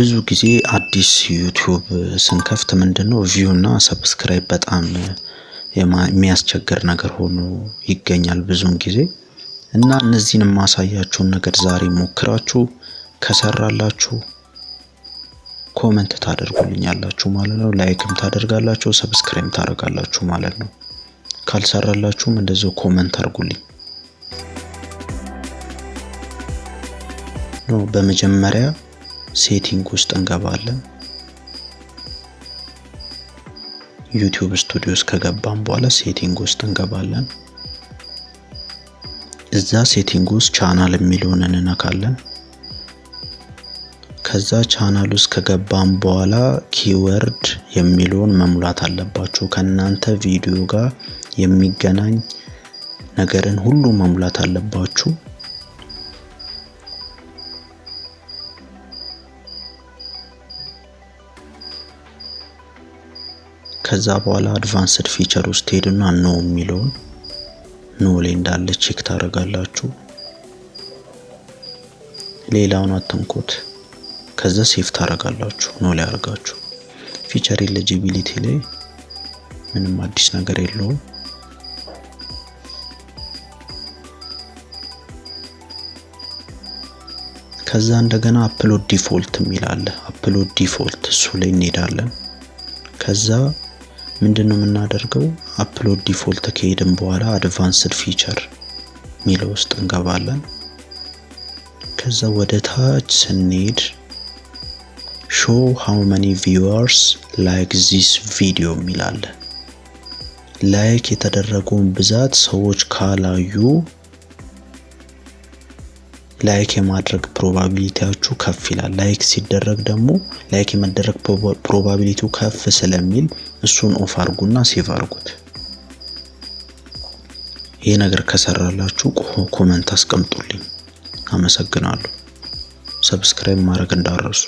ብዙ ጊዜ አዲስ ዩቲዩብ ስንከፍት ምንድነው ቪው እና ሰብስክራይብ በጣም የሚያስቸግር ነገር ሆኖ ይገኛል ብዙን ጊዜ እና እነዚህን የማሳያችሁን ነገር ዛሬ ሞክራችሁ ከሰራላችሁ ኮሜንት ታደርጉልኛላችሁ ማለት ነው። ላይክም ታደርጋላችሁ፣ ሰብስክራይብ ታደርጋላችሁ ማለት ነው። ካልሰራላችሁም እንደዛው ኮሜንት አድርጉልኝ። በመጀመሪያ ሴቲንግ ውስጥ እንገባለን። ዩቲዩብ ስቱዲዮ ውስጥ ከገባን በኋላ ሴቲንግ ውስጥ እንገባለን። እዛ ሴቲንግ ውስጥ ቻናል የሚለውን እንነካለን። ከዛ ቻናል ውስጥ ከገባን በኋላ ኪወርድ የሚለውን መሙላት አለባችሁ። ከናንተ ቪዲዮ ጋር የሚገናኝ ነገርን ሁሉ መሙላት አለባችሁ። ከዛ በኋላ አድቫንስድ ፊቸር ውስጥ ሄዱና ኖ የሚለውን ኖ ላይ እንዳለ ቼክ ታደርጋላችሁ። ሌላውን አትንኩት። ከዛ ሴቭ ታደርጋላችሁ። ኖ ላይ አድርጋችሁ ፊቸር ኤሊጂቢሊቲ ላይ ምንም አዲስ ነገር የለውም። ከዛ እንደገና አፕሎድ ዲፎልት የሚል አለ። አፕሎድ ዲፎልት እሱ ላይ እንሄዳለን። ከዛ ምንድነው የምናደርገው? አፕሎድ ዲፎልት ከሄድን በኋላ አድቫንስድ ፊቸር ሚለው ውስጥ እንገባለን። ከዛ ወደ ታች ስንሄድ show how many viewers like this video የሚል አለ። ላይክ የተደረገውን ብዛት ሰዎች ካላዩ ላይክ የማድረግ ፕሮባቢሊቲያችሁ ከፍ ይላል። ላይክ ሲደረግ ደግሞ ላይክ የመደረግ ፕሮባቢሊቲው ከፍ ስለሚል እሱን ኦፍ አድርጉና ሴቭ አድርጉት። ይሄ ነገር ከሰራላችሁ ኮሜንት አስቀምጡልኝ። አመሰግናለሁ። ሰብስክራይብ ማድረግ እንዳትረሱ።